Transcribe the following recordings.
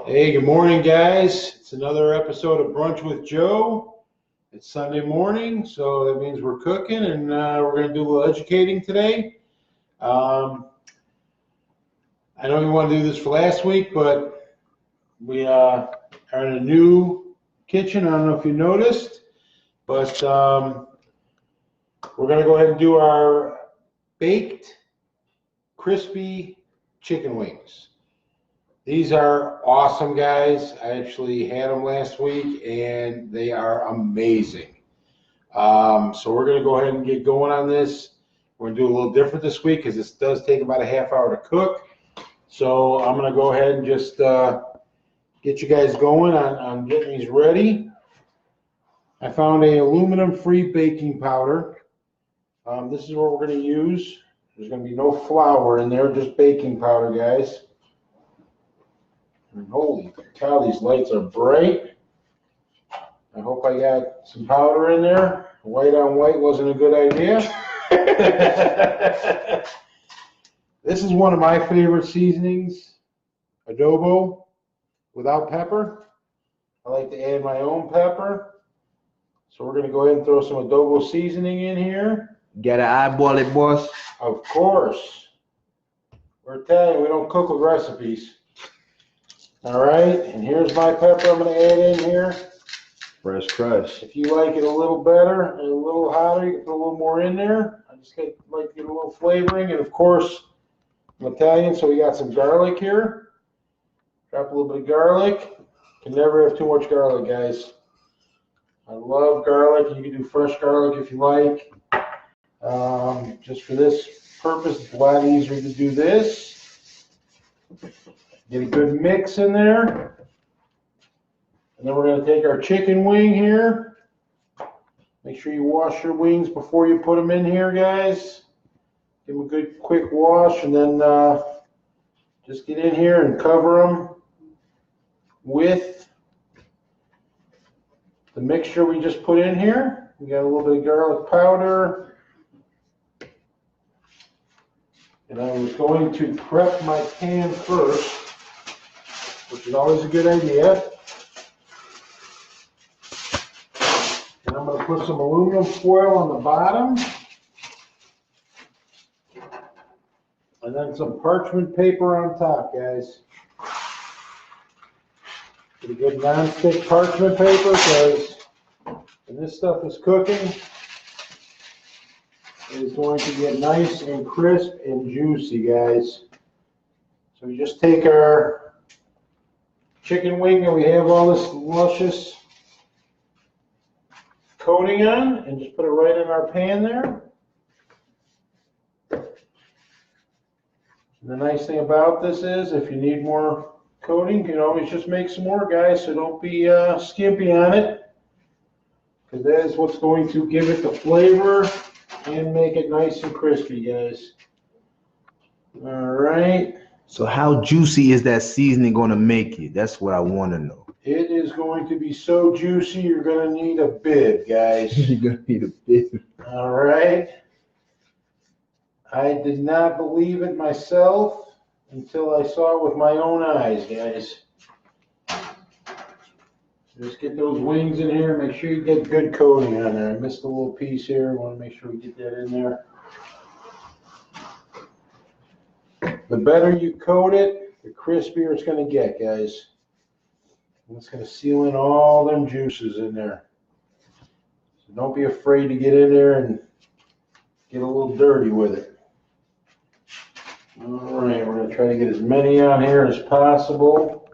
Hey, good morning, guys. It's another episode of Brunch with Joe. It's Sunday morning, so that means we're cooking, and we're going to do a little educating today. I know we want to do this for last week, but we are in a new kitchen. I don't know if you noticed, but we're going to go ahead and do our baked, crispy chicken wings. These are awesome, guys. I actually had them last week, and they are amazing. So we're going to go ahead and get going on this. We're going to do a little different this week because this does take about a half hour to cook. So I'm going to go ahead and just get you guys going on getting these ready. I found a aluminum-free baking powder. This is what we're going to use. There's going to be no flour in there, just baking powder, guys. And holy cow, these lights are bright. I hope I got some powder in there. White on white wasn't a good idea. This is one of my favorite seasonings, adobo without pepper. I like to add my own pepper. So we're going to go ahead and throw some adobo seasoning in here. Gotta eyeball it, boss. Of course. We're Italian, we don't cook with recipes. All right, and here's my pepper I'm going to add in here. Fresh crush. If you like it a little better and a little hotter, you can put a little more in there. I just like to get a little flavoring. And of course, I'm Italian, so we got some garlic here. Drop a little bit of garlic. Can never have too much garlic, guys. I love garlic. You can do fresh garlic if you like. Just for this purpose, it's a lot easier to do this. Get a good mix in there. And then we're going to take our chicken wing here. Make sure you wash your wings before you put them in here, guys. Give them a good quick wash, and then just get in here and cover them with the mixture we just put in here. We got a little bit of garlic powder. And I was going to prep my pan first, which is always a good idea. And I'm going to put some aluminum foil on the bottom. And then some parchment paper on top, guys. Get a good non-stick parchment paper, because when this stuff is cooking, it is going to get nice and crisp and juicy, guys. So we just take our chicken wing and we have all this luscious coating on, and just put it right in our pan there. And the nice thing about this is, if you need more coating, you can always just make some more, guys, so don't be skimpy on it, because that is what's going to give it the flavor and make it nice and crispy, guys. All right. So how juicy is that seasoning going to make it? That's what I want to know. It is going to be so juicy, you're going to need a bib, guys. You're going to need a bib. All right. I did not believe it myself until I saw it with my own eyes, guys. Just get those wings in here. Make sure you get good coating on there. I missed a little piece here. I want to make sure we get that in there. The better you coat it, the crispier it's going to get, guys. And it's going to seal in all them juices in there. So don't be afraid to get in there and get a little dirty with it. All right, we're going to try to get as many on here as possible.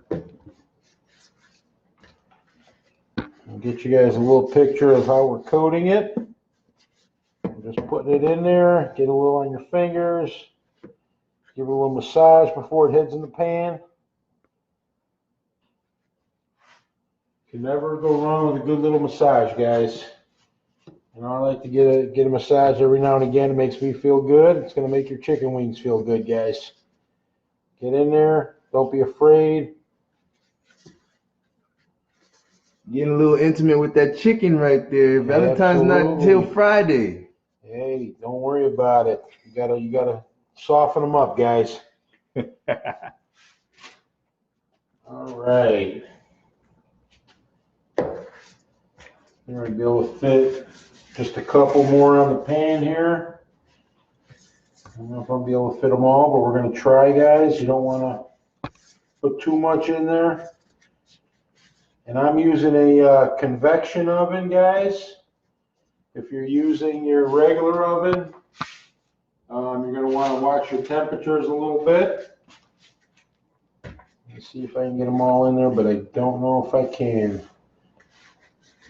I'll get you guys a little picture of how we're coating it. I'm just putting it in there. Get a little on your fingers. Give it a little massage before it heads in the pan. You can never go wrong with a good little massage, guys. And I like to get a massage every now and again. It makes me feel good. It's going to make your chicken wings feel good, guys. Get in there. Don't be afraid. Getting a little intimate with that chicken right there. Valentine's not until Friday. Hey, don't worry about it. You gotta soften them up, guys. All right. We're going to be able to fit just a couple more on the pan here. I don't know if I'll be able to fit them all, but we're going to try, guys. You don't want to put too much in there. And I'm using a convection oven, guys. If you're using your regular oven, you're going to want to watch your temperatures a little bit. Let's see if I can get them all in there, but I don't know if I can.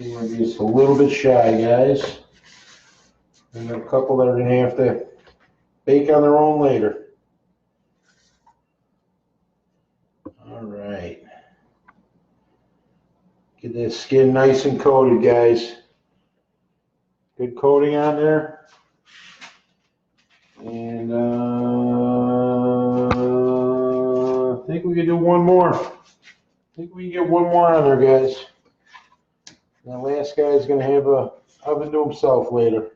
I'm going to be just a little bit shy, guys. And a couple that are going to have to bake on their own later. All right. Get that skin nice and coated, guys. Good coating on there. And I think we can do one more. I think we can get one more on there, guys. That last guy is going to have a oven to himself later.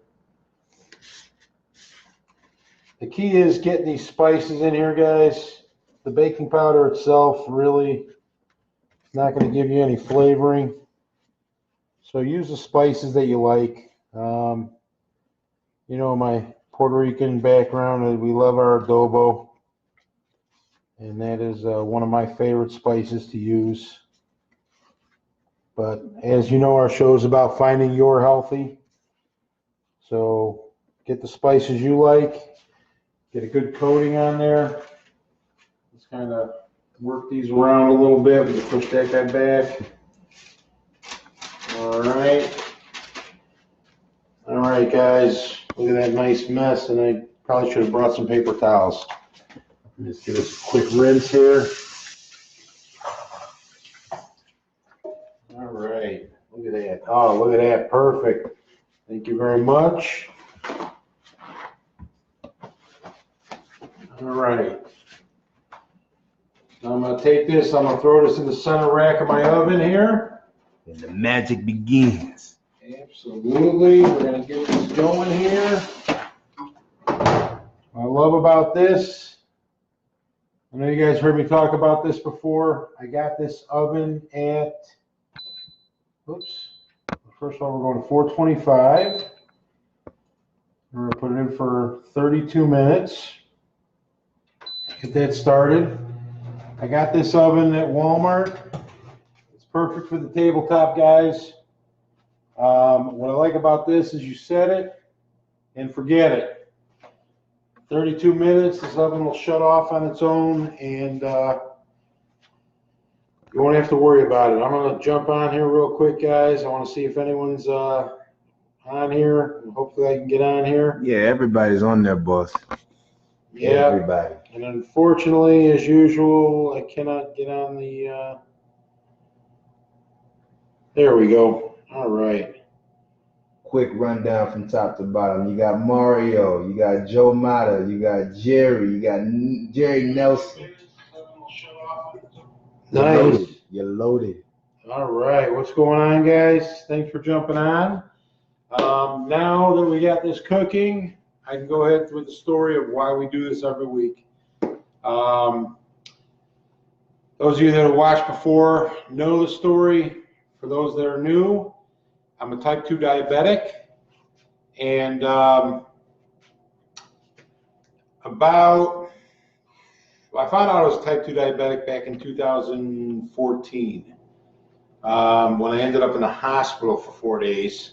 The key is getting these spices in here, guys. The baking powder itself really is not going to give you any flavoring. So use the spices that you like. You know, my Puerto Rican background, we love our adobo. And that is one of my favorite spices to use. But as you know, our show is about finding your healthy. So get the spices you like. Get a good coating on there. Just kind of work these around a little bit. We can push that guy back. All right. All right, guys. Look at that nice mess. And I probably should have brought some paper towels. Just give us a quick rinse here. All right. Look at that. Oh, look at that. Perfect. Thank you very much. All right. Now I'm going to take this, I'm going to throw this in the center rack of my oven here. And the magic begins. Absolutely. We're going to get this going here. What I love about this, I know you guys heard me talk about this before. I got this oven at, oops, first of all, we're going to 425. We're going to put it in for 32 minutes. Get that started. I got this oven at Walmart. It's perfect for the tabletop, guys. What I like about this is you set it and forget it. 32 minutes, this oven will shut off on its own, and you won't have to worry about it. I'm going to jump on here real quick, guys. I want to see if anyone's on here. Hopefully I can get on here. Yeah, everybody's on there, boss. Yeah. Everybody. And unfortunately, as usual, I cannot get on the, there we go. All right. Quick rundown from top to bottom. You got Mario, you got Joe Mata, you got Jerry, you got Jerry Nelson. Nice. You're loaded. All right. What's going on, guys? Thanks for jumping on. Now that we got this cooking, I can go ahead with the story of why we do this every week. Those of you that have watched before know the story. For those that are new, I'm a type 2 diabetic, and I found out I was type 2 diabetic back in 2014 when I ended up in the hospital for 4 days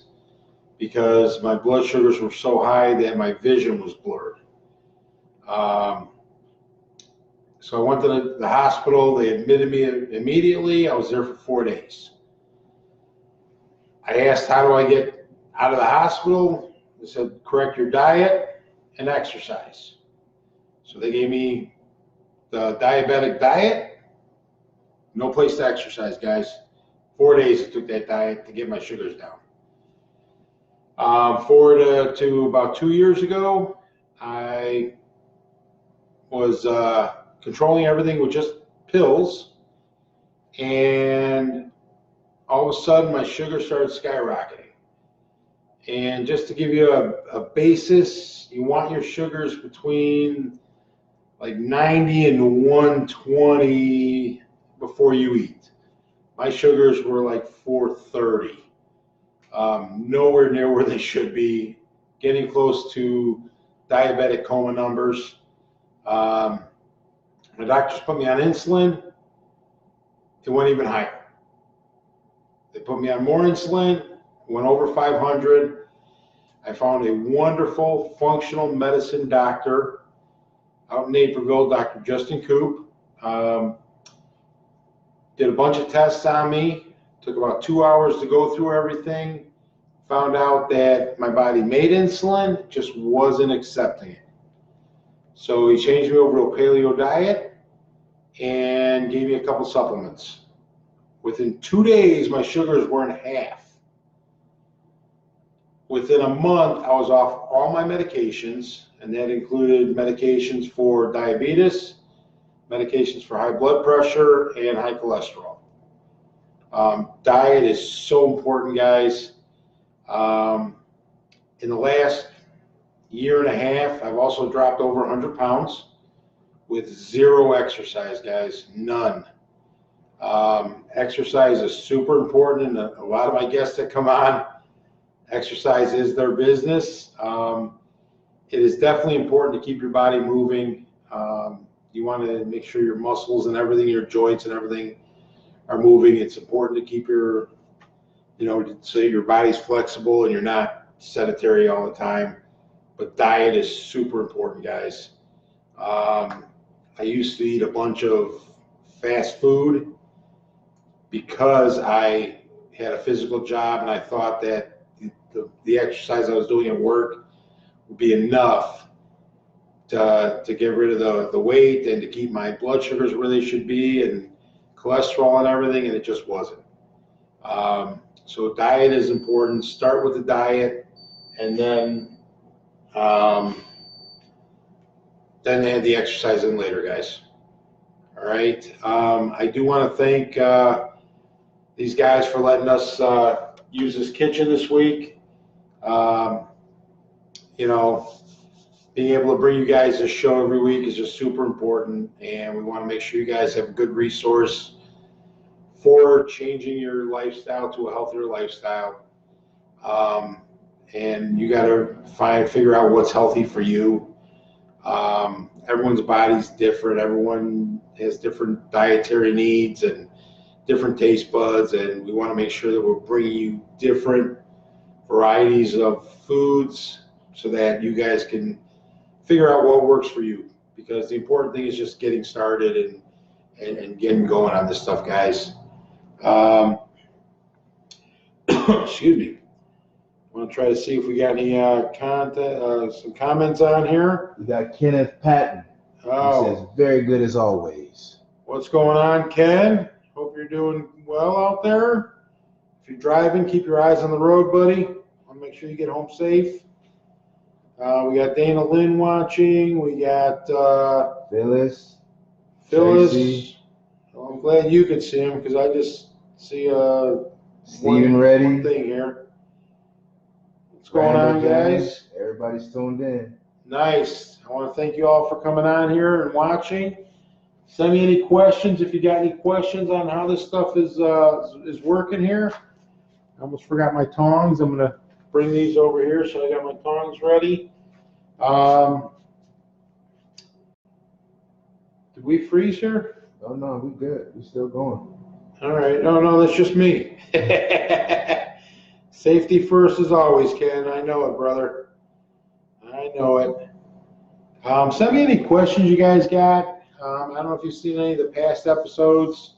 because my blood sugars were so high that my vision was blurred. So I went to the hospital. They admitted me immediately. I was there for 4 days. I asked, how do I get out of the hospital? They said, correct your diet and exercise. So they gave me the diabetic diet. No place to exercise, guys. 4 days it took that diet to get my sugars down. Forward to about 2 years ago, I was controlling everything with just pills, and all of a sudden my sugar started skyrocketing. And just to give you a basis, you want your sugars between like 90 and 120 before you eat. My sugars were like 430. Nowhere near where they should be, getting close to diabetic coma numbers. My doctors put me on insulin. It went even higher. They put me on more insulin, went over 500. I found a wonderful functional medicine doctor out in Naperville, Dr. Justin Coop. Did a bunch of tests on me. Took about 2 hours to go through everything. Found out that my body made insulin, just wasn't accepting it. So he changed me over to a paleo diet and gave me a couple supplements. Within 2 days, my sugars were in half. Within a month, I was off all my medications, and that included medications for diabetes, medications for high blood pressure, and high cholesterol. Diet is so important, guys. In the last year and a half, I've also dropped over 100 pounds with zero exercise, guys, none. Exercise is super important, and a lot of my guests that come on, exercise is their business. It is definitely important to keep your body moving. You want to make sure your muscles and everything, your joints and everything are moving. It's important to keep your, so your body's flexible and you're not sedentary all the time. But diet is super important, guys. I used to eat a bunch of fast food because I had a physical job and I thought that the exercise I was doing at work would be enough to get rid of the weight and to keep my blood sugars where they should be and cholesterol and everything, and it just wasn't. So diet is important. Start with the diet, and then add the exercise in later, guys. All right. I do want to thank these guys for letting us use this kitchen this week. Being able to bring you guys this show every week is just super important, and we want to make sure you guys have a good resource for changing your lifestyle to a healthier lifestyle. And you got to figure out what's healthy for you. Everyone's body's different. Everyone has different dietary needs and different taste buds, and we want to make sure that we're bringing you different varieties of foods so that you guys can figure out what works for you, because the important thing is just getting started and getting going on this stuff, guys. Excuse me. I want to try to see if we got any some comments on here. We got Kenneth Patton. Oh. He says, very good as always. What's going on, Ken? Hope you're doing well out there. If you're driving, keep your eyes on the road, buddy. Want to make sure you get home safe. We got Dana Lynn watching. We got Phyllis. Tracy. Well, I'm glad you could see him because I just see Stephen Reddy. One thing here. What's going on, guys? Everybody's tuned in. Nice. I want to thank you all for coming on here and watching. Send me any questions if you got any questions on how this stuff is working here. I almost forgot my tongs. I'm going to bring these over here, so I got my tongs ready. Did we freeze here? Oh, no, we good. We still going. All right. No, that's just me. Safety first as always, Ken. I know it, brother. I know it. Send me any questions you guys got. I don't know if you've seen any of the past episodes.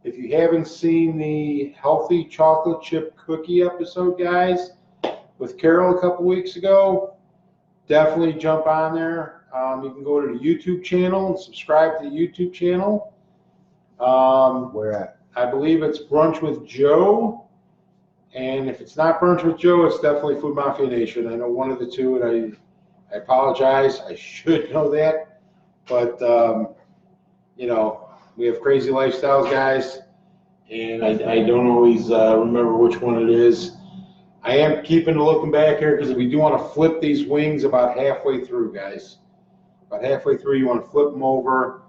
If you haven't seen the healthy chocolate chip cookie episode, guys, with Carol a couple weeks ago, definitely jump on there. You can go to the YouTube channel and subscribe to the YouTube channel. Where at? I believe it's Brunch with Joe. And if it's not Brunch with Joe, it's definitely Food Mafia Nation. I know one of the two, and I apologize. I should know that. But, we have crazy lifestyles, guys. And I don't always remember which one it is. I am looking back here because we do want to flip these wings about halfway through, guys. About halfway through, you want to flip them over,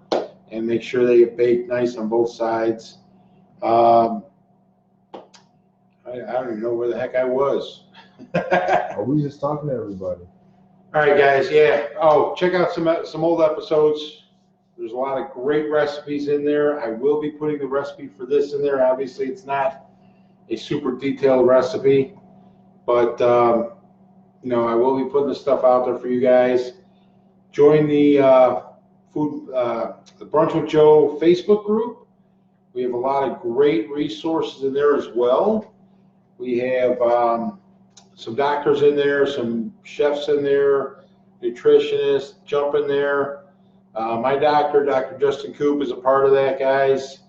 and make sure they get baked nice on both sides. I don't even know where the heck I was. Are we just talking to everybody? All right, guys. Yeah. Oh, check out some old episodes. There's a lot of great recipes in there. I will be putting the recipe for this in there. Obviously, it's not a super detailed recipe, but you know, I will be putting the stuff out there for you guys. Join the the Brunch with Joe Facebook group. We have a lot of great resources in there as well. We have some doctors in there, some chefs in there, nutritionists, jump in there. My doctor, Dr. Justin Coop, is a part of that, guys.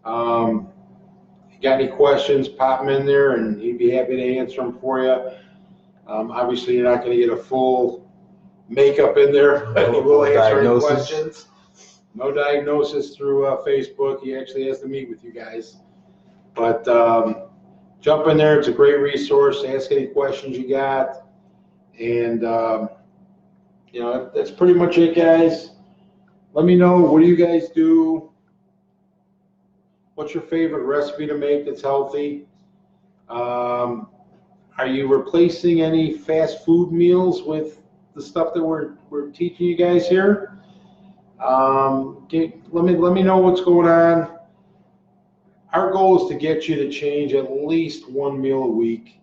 If you got any questions, pop them in there, and he'd be happy to answer them for you. Obviously, you're not going to get a full makeup in there, but he will answer any questions. No diagnosis through Facebook. He actually has to meet with you guys. But jump in there. It's a great resource. Ask any questions you got. And, you know, that's pretty much it, guys. Let me know, what do you guys do? What's your favorite recipe to make that's healthy? Are you replacing any fast food meals with the stuff that we're teaching you guys here? Let me know what's going on. Our goal is to get you to change at least one meal a week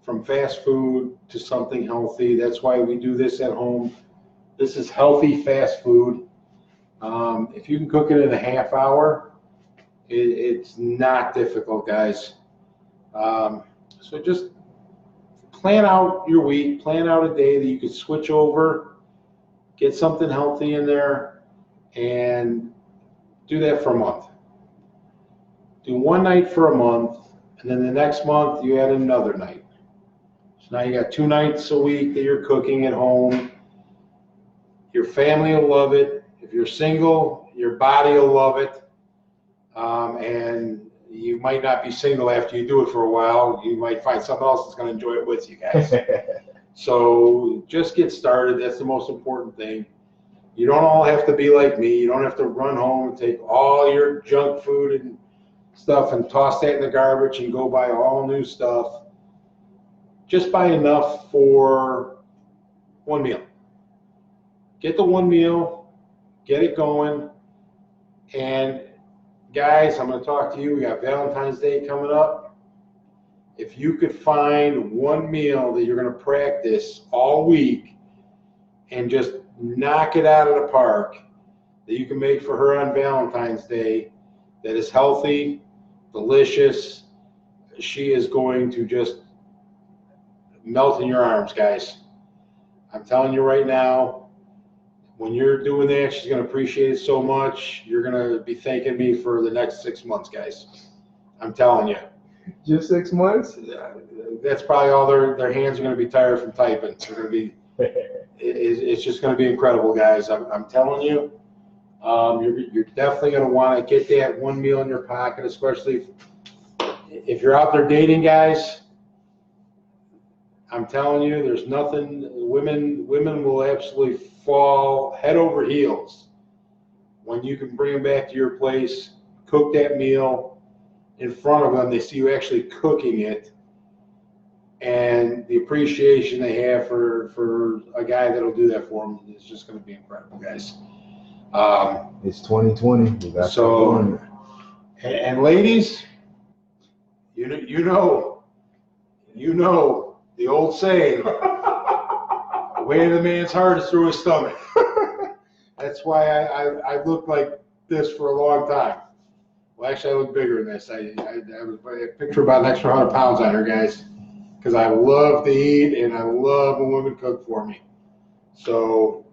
from fast food to something healthy. That's why we do this at home. This is healthy fast food. If you can cook it in a half hour, it's not difficult, guys. So just plan out your week, plan out a day that you could switch over, get something healthy in there, and do that for a month. Do one night for a month, and then the next month you add another night. So now you got 2 nights a week that you're cooking at home. Your family will love it. If you're single, your body will love it. And you might not be single after you do it for a while. You might find someone else that's going to enjoy it with you guys. So just get started. That's the most important thing. You don't all have to be like me. You don't have to run home and take all your junk food and stuff and toss that in the garbage and go buy all new stuff. Just buy enough for one meal. Get the one meal, get it going. And guys, I'm going to talk to you. We got Valentine's Day coming up. If you could find one meal that you're going to practice all week and just knock it out of the park that you can make for her on Valentine's Day that is healthy, delicious, she is going to just melt in your arms, guys. I'm telling you right now, when you're doing that, she's going to appreciate it so much. You're going to be thanking me for the next 6 months, guys. I'm telling you. Just 6 months? That's probably all their hands are going to be tired from typing. They're going to be. It's just going to be incredible, guys. I'm telling you. You're definitely going to want to get that one meal in your pocket, especially if you're out there dating, guys. I'm telling you, there's nothing. Women will absolutely fall head over heels when you can bring them back to your place, cook that meal in front of them. They see you actually cooking it, and the appreciation they have for a guy that'll do that for them is just going to be incredible, guys. It's 2020. We got so, and ladies, you know the old saying, the way of the man's heart is through his stomach. That's why I looked like this for a long time. Well, actually, I look bigger than this. I picture about an extra 100 pounds on her, guys, because I love to eat and I love when women cook for me. So,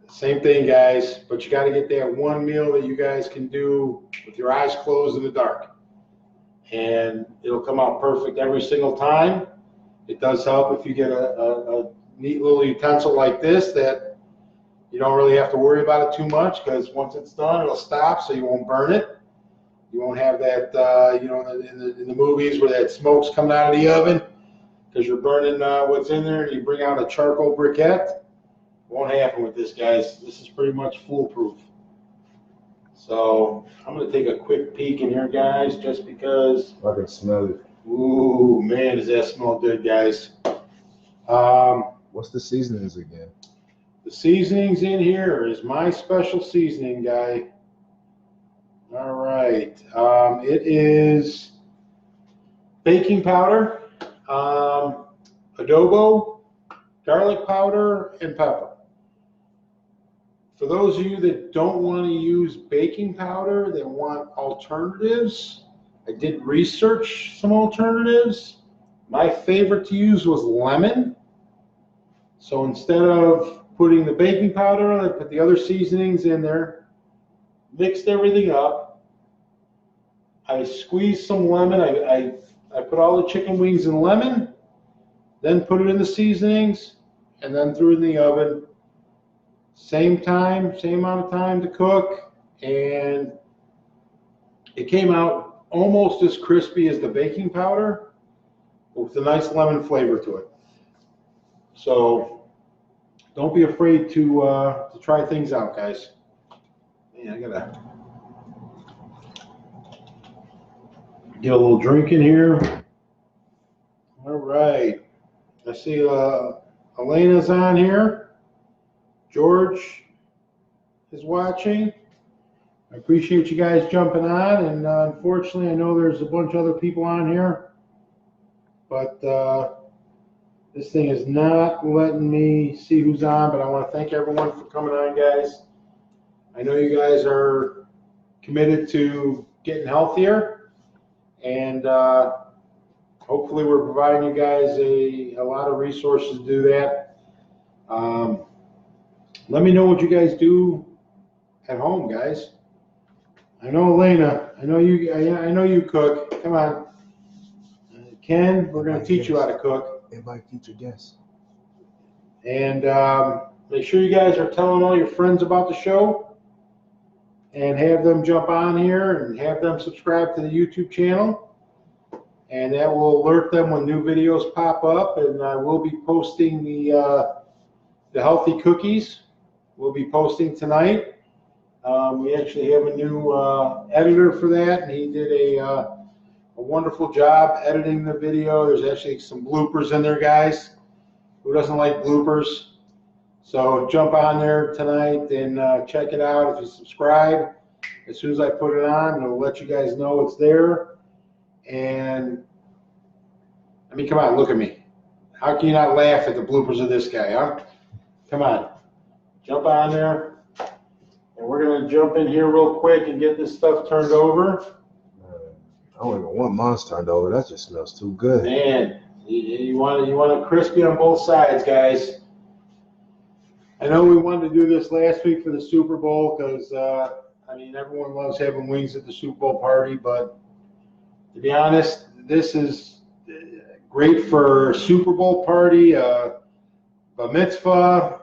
same thing, guys, but you got to get that one meal that you guys can do with your eyes closed in the dark. And it'll come out perfect every single time. It does help if you get a neat little utensil like this that you don't really have to worry about it too much, because once it's done, it'll stop so you won't burn it. You won't have that, in the movies where that smoke's coming out of the oven because you're burning what's in there, and you bring out a charcoal briquette. Won't happen with this, guys. This is pretty much foolproof. So I'm going to take a quick peek in here, guys, just because. I can smell it. Ooh, man, does that smell good, guys. What's the seasonings again? The seasonings in here is my special seasoning, guy. All right. It is baking powder, adobo, garlic powder, and pepper. For those of you that don't want to use baking powder, that want alternatives, I did research some alternatives. My favorite to use was lemon. So instead of putting the baking powder on, I put the other seasonings in there, mixed everything up. I squeezed some lemon. I put all the chicken wings in lemon, then put it in the seasonings, and then threw it in the oven. Same time, same amount of time to cook, and it came out almost as crispy as the baking powder, with a nice lemon flavor to it. So don't be afraid to try things out, guys. Man, I gotta get a little drink in here. All right, I see Elena's on here. George is watching. I appreciate you guys jumping on, and unfortunately I know there's a bunch of other people on here, but this thing is not letting me see who's on, but I want to thank everyone for coming on, guys. I know you guys are committed to getting healthier, and hopefully we're providing you guys a lot of resources to do that. Let me know what you guys do at home, guys. I know Elena. I know you cook. Come on, Ken. We're going to teach you how to cook. Invite future guests. And make sure you guys are telling all your friends about the show, and have them jump on here and have them subscribe to the YouTube channel, and that will alert them when new videos pop up. And I will be posting the healthy cookies. We'll be posting tonight. We actually have a new editor for that, and he did a wonderful job editing the video. There's actually some bloopers in there, guys. Who doesn't like bloopers? So jump on there tonight and check it out. If you subscribe, as soon as I put it on, it'll let you guys know it's there. And I mean, come on, look at me. How can you not laugh at the bloopers of this guy, huh? Come on. Jump on there, and we're going to jump in here real quick and get this stuff turned over. I don't even want mine turned over. That just smells too good. Man, you want it crispy on both sides, guys. I know we wanted to do this last week for the Super Bowl because, I mean, everyone loves having wings at the Super Bowl party, but to be honest, this is great for Super Bowl party, bar mitzvah,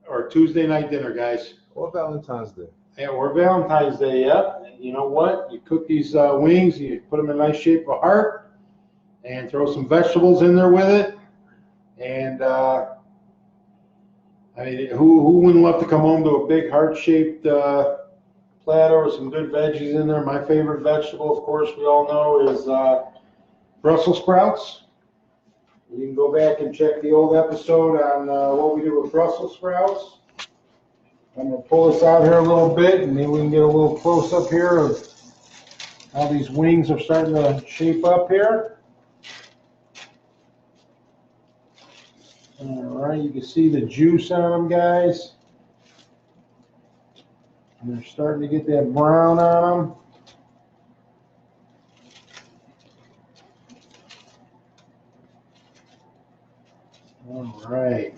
or Tuesday night dinner, guys. Or Valentine's Day. Yeah, or Valentine's Day, yep. And you know what? You cook these wings, you put them in a nice shape of a heart, and throw some vegetables in there with it. And, I mean, who wouldn't love to come home to a big heart-shaped platter with some good veggies in there? My favorite vegetable, of course, we all know, is Brussels sprouts. You can go back and check the old episode on what we do with Brussels sprouts. I'm going to pull this out here a little bit, and maybe we can get a little close-up here of how these wings are starting to shape up here. All right, you can see the juice on them, guys. And they're starting to get that brown on them. All right.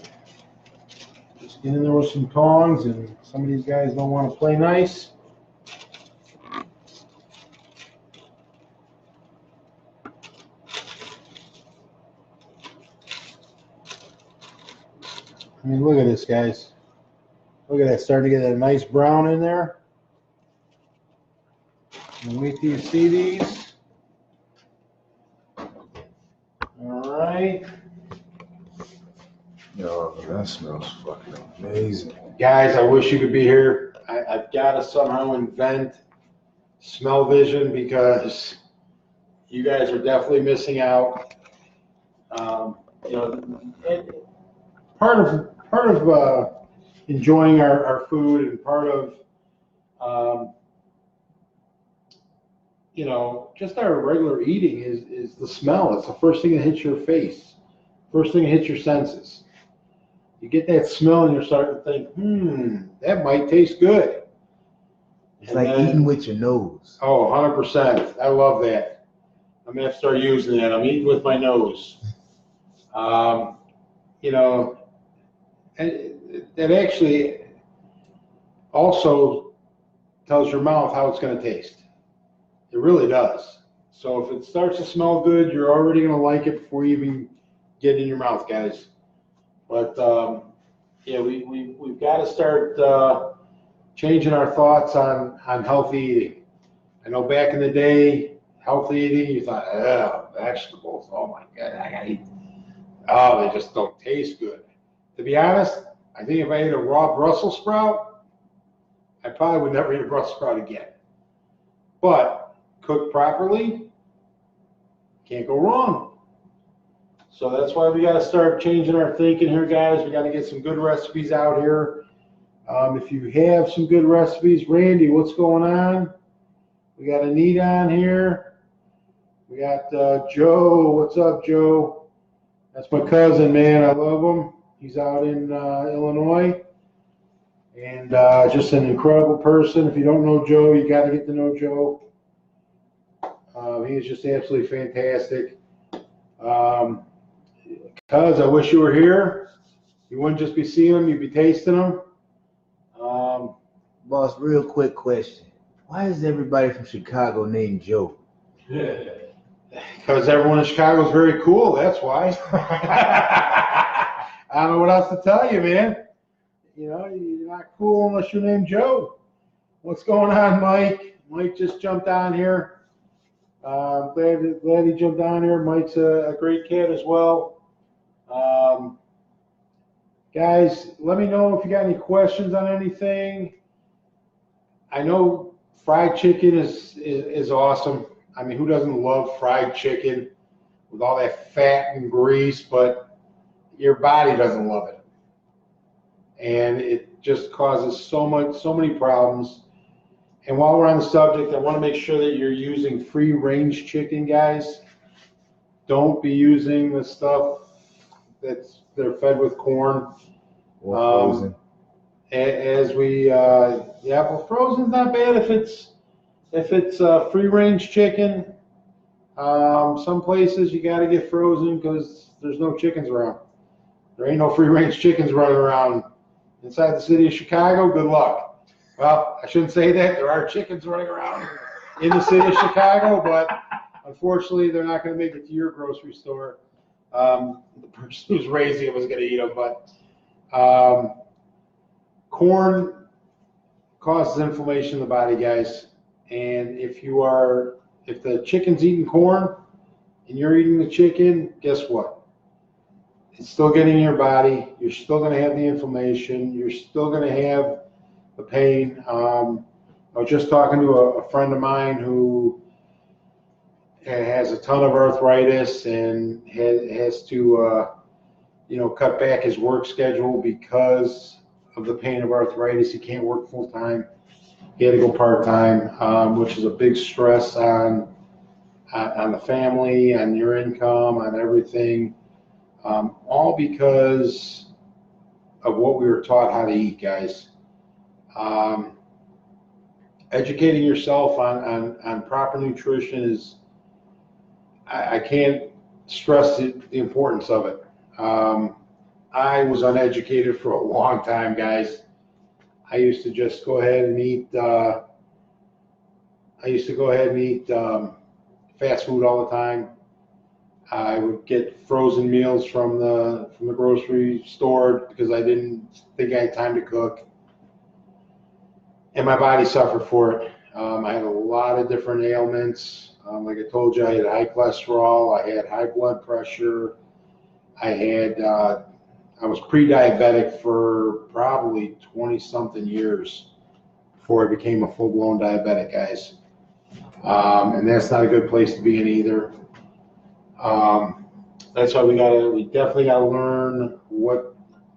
Just get in there with some tongs, and some of these guys don't want to play nice. I mean, look at this, guys. Look at that, starting to get that nice brown in there. And wait till you see these. All right. Yo, that smells fucking amazing. Guys, I wish you could be here. I've got to somehow invent smell vision because you guys are definitely missing out. You know, part of enjoying our food and part of you know, just our regular eating is the smell. It's the first thing that hits your face, first thing that hits your senses. You get that smell and you're starting to think, that might taste good. It's like eating with your nose. Oh, 100%. I love that. I'm going to have to start using that. I'm eating with my nose. You know, and that actually also tells your mouth how it's going to taste. It really does. So if it starts to smell good, you're already going to like it before you even get it in your mouth, guys. But yeah, we've got to start changing our thoughts on healthy eating. I know back in the day, healthy eating, you thought, oh, vegetables, oh my God, I gotta eat. Oh, they just don't taste good. To be honest, I think if I ate a raw Brussels sprout, I probably would never eat a Brussels sprout again. But cooked properly, can't go wrong. So that's why we got to start changing our thinking here, guys. We got to get some good recipes out here. If you have some good recipes, Randy, what's going on? We got Anita on here. We got Joe. What's up, Joe? That's my cousin, man. I love him. He's out in Illinois. And just an incredible person. If you don't know Joe, you got to get to know Joe. He is just absolutely fantastic. Cuz, I wish you were here. You wouldn't just be seeing them, you'd be tasting them. Boss, real quick question. Why is everybody from Chicago named Joe? Because everyone in Chicago is very cool, that's why. I don't know what else to tell you, man. You know, you're not cool unless you're named Joe. What's going on, Mike? Mike just jumped on here. Glad he jumped on here. Mike's a great kid as well. Guys, let me know if you got any questions on anything. I know fried chicken is awesome. I mean, who doesn't love fried chicken with all that fat and grease, but your body doesn't love it. And it just causes so many problems. And while we're on the subject, I want to make sure that you're using free-range chicken, guys. Don't be using the stuff they're fed with corn. Or frozen. Well, frozen's not bad if it's free-range chicken. Some places you got to get frozen because there's no chickens around. There ain't no free-range chickens running around inside the city of Chicago. Good luck. Well, I shouldn't say that. There are chickens running around in the city of Chicago, but unfortunately, they're not going to make it to your grocery store. The person who's raising them is going to eat them, but corn causes inflammation in the body, guys. And if the chicken's eating corn and you're eating the chicken, guess what? It's still getting in your body. You're still going to have the inflammation. You're still going to have the pain. I was just talking to a friend of mine who has a ton of arthritis and has to, cut back his work schedule because of the pain of arthritis. He can't work full time. He had to go part time, which is a big stress on the family, on your income, on everything. All because of what we were taught how to eat, guys. Educating yourself on proper nutrition is, I can't stress the importance of it. I was uneducated for a long time, guys. I used to just go ahead and eat. Fast food all the time. I would get frozen meals from the grocery store because I didn't think I had time to cook, and my body suffered for it. I had a lot of different ailments. Like I told you, I had high cholesterol. I had high blood pressure. I was pre-diabetic for probably 20-something years. before I became a full-blown diabetic, guys. And that's not a good place to be in either. That's why we definitely gotta learn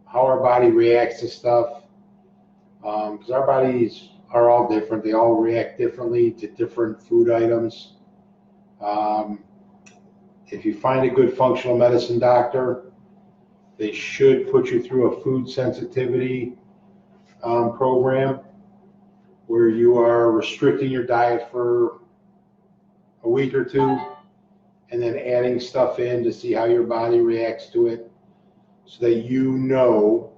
how our body reacts to stuff. Because our bodies are all different. They all react differently to different food items. If you find a good functional medicine doctor, they should put you through a food sensitivity program where you are restricting your diet for a week or two and then adding stuff in to see how your body reacts to it, so that you know,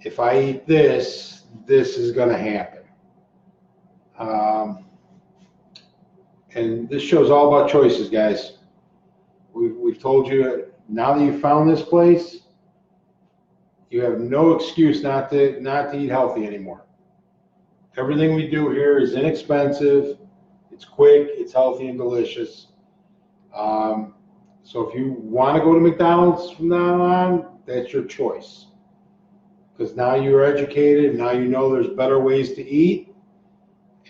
if I eat this, this is going to happen. And this show's all about choices, guys. We've told you, now that you've found this place, you have no excuse not to eat healthy anymore. Everything we do here is inexpensive, it's quick, it's healthy and delicious. So if you want to go to McDonald's from now on, that's your choice. Because now you're educated, and now you know there's better ways to eat,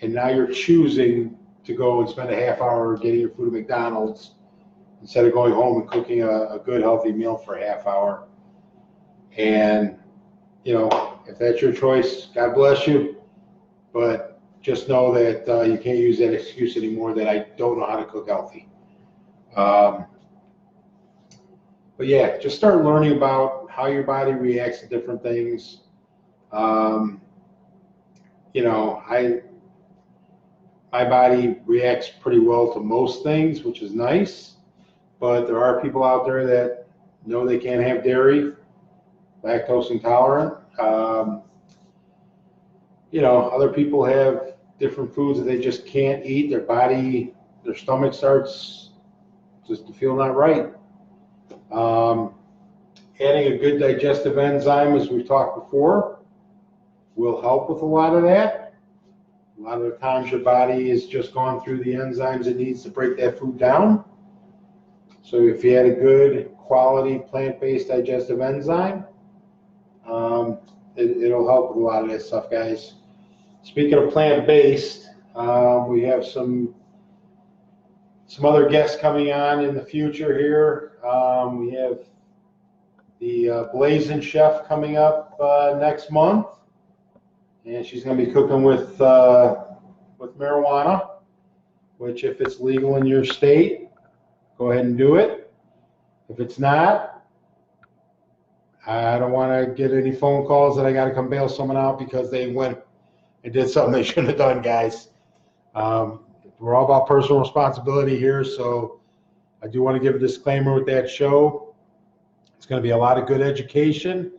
and now you're choosing to go and spend a half hour getting your food at McDonald's instead of going home and cooking a good healthy meal for a half hour. And, if that's your choice, God bless you. But just know that you can't use that excuse anymore that I don't know how to cook healthy. But yeah, just start learning about how your body reacts to different things. My body reacts pretty well to most things, which is nice. But there are people out there that know they can't have dairy, lactose intolerant. Other people have different foods that they just can't eat. Their stomach starts just to feel not right. Adding a good digestive enzyme, as we've talked before, will help with a lot of that. A lot of the times your body has just gone through the enzymes it needs to break that food down. So if you had a good quality plant-based digestive enzyme, it'll help with a lot of that stuff, guys. Speaking of plant-based, we have some other guests coming on in the future here. We have the Blazing Chef coming up next month, and she's going to be cooking with marijuana, which, if it's legal in your state, go ahead and do it. If it's not, I don't want to get any phone calls that I got to come bail someone out because they went and did something they shouldn't have done, guys. We're all about personal responsibility here, so I do want to give a disclaimer with that show. It's going to be a lot of good education,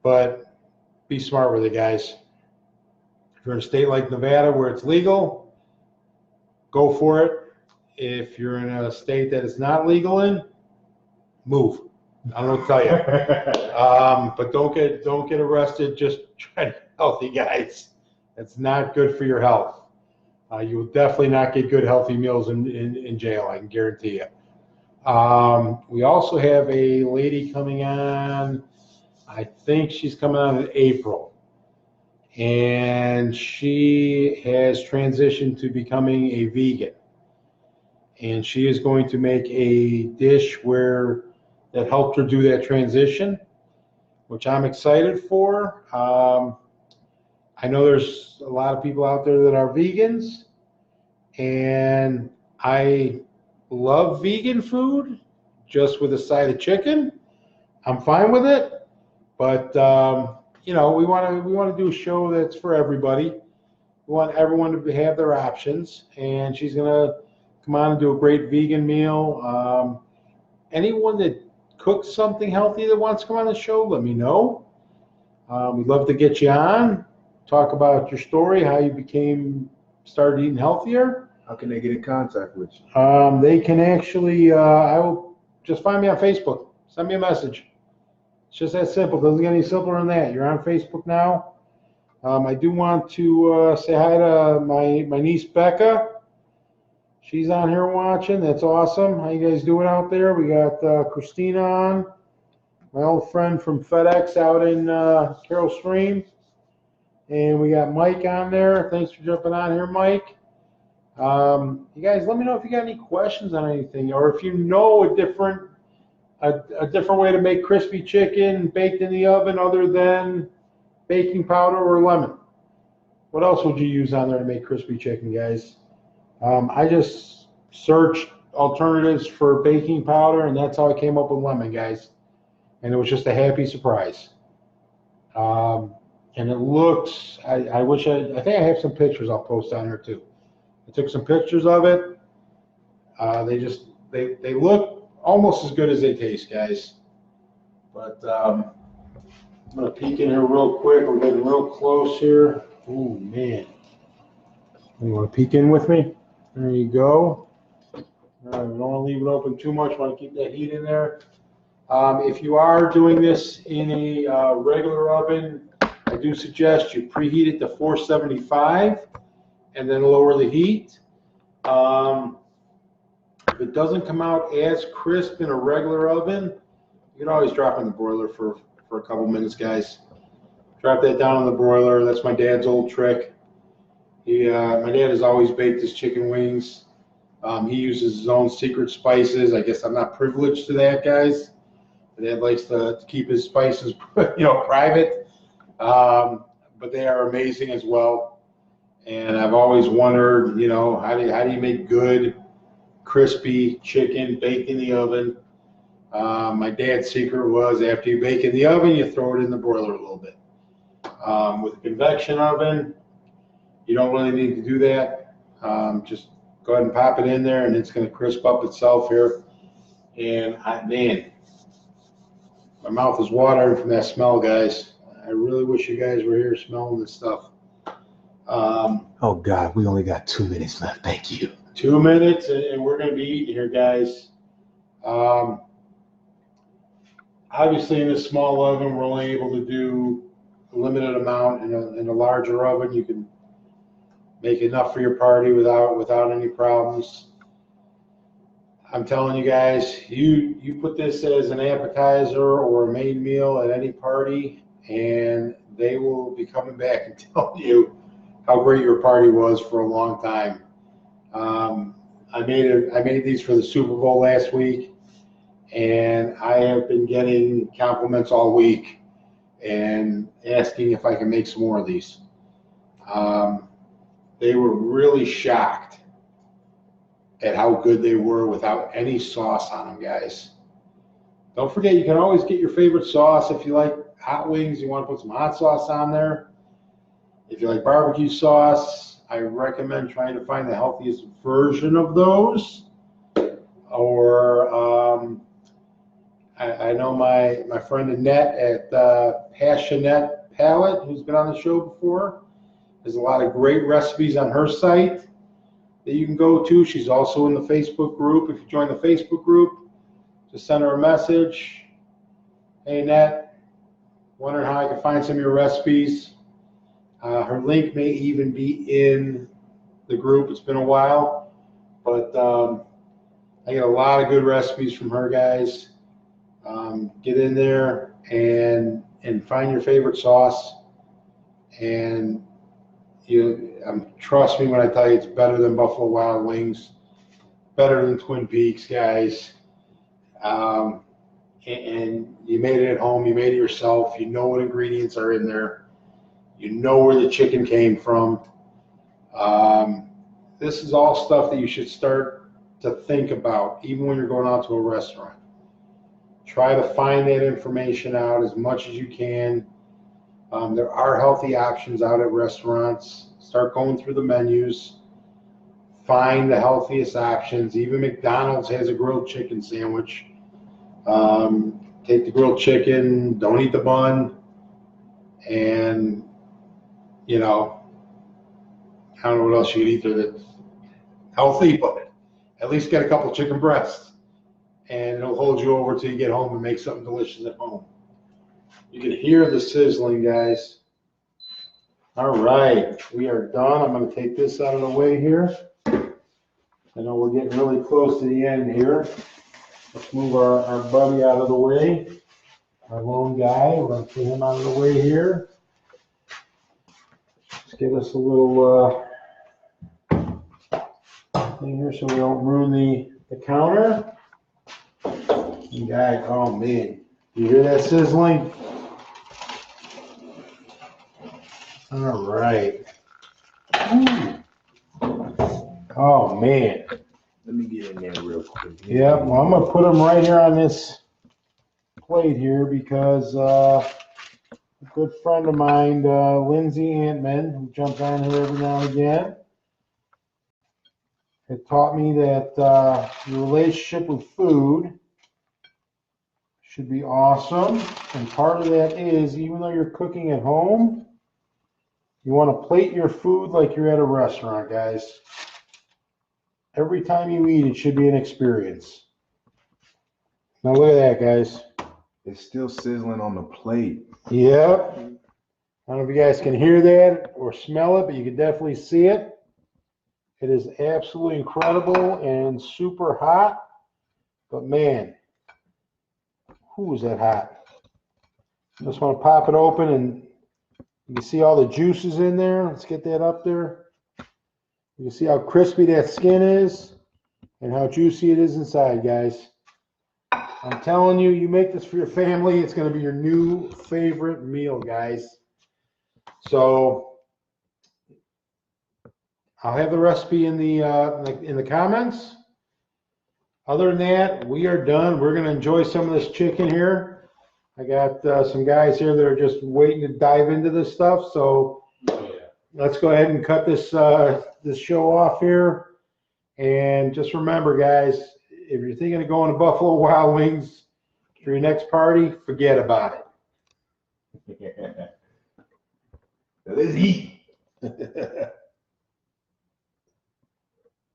but be smart with it, guys. If you're in a state like Nevada where it's legal, go for it. If you're in a state that it's not legal in, move. I don't know what to tell you. But don't get arrested. Just try to be healthy, guys. It's not good for your health. You will definitely not get good healthy meals in jail, I can guarantee you. We also have a lady coming on. I think she's coming on in April. And she has transitioned to becoming a vegan. And she is going to make a dish that helped her do that transition, which I'm excited for. I know there's a lot of people out there that are vegans, and I love vegan food, just with a side of chicken. I'm fine with it, but we want to do a show that's for everybody. We want everyone to have their options, and she's gonna come on and do a great vegan meal. Anyone that cooks something healthy that wants to come on the show, let me know. We'd love to get you on, talk about your story, how you started eating healthier. How can they get in contact with you? They can actually, I will just find me on Facebook. Send me a message. It's just that simple. Doesn't get any simpler than that. You're on Facebook now. I do want to say hi to my niece Becca. She's on here watching. That's awesome. How you guys doing out there? We got Christina on, my old friend from FedEx out in Carroll Stream. And we got Mike on there. Thanks for jumping on here, Mike. You guys, let me know if you got any questions on anything, or if you know a different way to make crispy chicken baked in the oven other than baking powder or lemon. What else would you use on there to make crispy chicken, guys? I just searched alternatives for baking powder, and that's how I came up with lemon, guys. And it was just a happy surprise. And it looks, I think I have some pictures I'll post on here too. I took some pictures of it. They look almost as good as they taste, guys. But I'm gonna peek in here real quick. We're getting real close here. Oh man. You wanna peek in with me? There you go. All right, we don't want to leave it open too much. Want to keep that heat in there. If you are doing this in a regular oven, I do suggest you preheat it to 475 and then lower the heat. If it doesn't come out as crisp in a regular oven, you can always drop in the broiler for a couple minutes, guys. Drop that down in the broiler. That's my dad's old trick. My dad has always baked his chicken wings. He uses his own secret spices. I guess I'm not privileged to that, guys. My dad likes to keep his spices, private. But they are amazing as well. And I've always wondered, how do you make good, crispy chicken baked in the oven? My dad's secret was after you bake in the oven, you throw it in the broiler a little bit. With a convection oven, you don't really need to do that. Just go ahead and pop it in there, and it's going to crisp up itself here. And man, my mouth is watering from that smell, guys. I really wish you guys were here smelling this stuff. Oh God, we only got 2 minutes left. Thank you. 2 minutes, and we're going to be eating here, guys. Obviously, in this small oven, we're only able to do a limited amount. In a larger oven, you can make enough for your party without any problems. I'm telling you guys, you put this as an appetizer or a main meal at any party, and they will be coming back and telling you how great your party was for a long time. I made these for the Super Bowl last week, and I have been getting compliments all week and asking if I can make some more of these. They were really shocked at how good they were without any sauce on them, guys. Don't forget, you can always get your favorite sauce. If you like hot wings, you want to put some hot sauce on there. If you like barbecue sauce, I recommend trying to find the healthiest version of those. Or I know my friend Annette at Passionette Palette, who's been on the show before, there's a lot of great recipes on her site that you can go to. She's also in the Facebook group. If you join the Facebook group, just send her a message. Hey, Annette, wondering how I can find some of your recipes. Her link may even be in the group. It's been a while, but I get a lot of good recipes from her, guys. Get in there and find your favorite sauce, and trust me when I tell you it's better than Buffalo Wild Wings, better than Twin Peaks, guys. And you made it at home. You made it yourself. You know what ingredients are in there. You know where the chicken came from. This is all stuff that you should start to think about, even when you're going out to a restaurant. Try to find that information out as much as you can. There are healthy options out at restaurants. Start going through the menus. Find the healthiest options. Even McDonald's has a grilled chicken sandwich. Take the grilled chicken, don't eat the bun, and I don't know what else you can eat there that's healthy, but at least get a couple chicken breasts, and it'll hold you over till you get home and make something delicious at home. You can hear the sizzling, guys. All right, we are done. I'm going to take this out of the way here. I know we're getting really close to the end here. Let's move our buddy out of the way. Our lone guy, we're going to put him out of the way here. Let's get us a little thing here so we don't ruin the counter. You guys, oh man, you hear that sizzling? All right. Oh man. Let me get in there real quick. Yeah, well, I'm gonna put them right here on this plate here because a good friend of mine, Lindsay Antman, who jumps on here every now and again, had taught me that your relationship with food should be awesome. And part of that is, even though you're cooking at home, you want to plate your food like you're at a restaurant, guys. Every time you eat, it should be an experience. Now look at that, guys. It's still sizzling on the plate. Yep. I don't know if you guys can hear that or smell it, but you can definitely see it. It is absolutely incredible and super hot. But man, who is that hot? I just want to pop it open and you can see all the juices in there. Let's get that up there. You can see how crispy that skin is and how juicy it is inside, guys. I'm telling you, you make this for your family, it's going to be your new favorite meal, guys. So I'll have the recipe in the comments. Other than that, we are done. We're going to enjoy some of this chicken here. I got some guys here that are just waiting to dive into this stuff. So let's go ahead and cut this this show off here. And just remember, guys, if you're thinking of going to Buffalo Wild Wings for your next party, forget about it. Let's eat.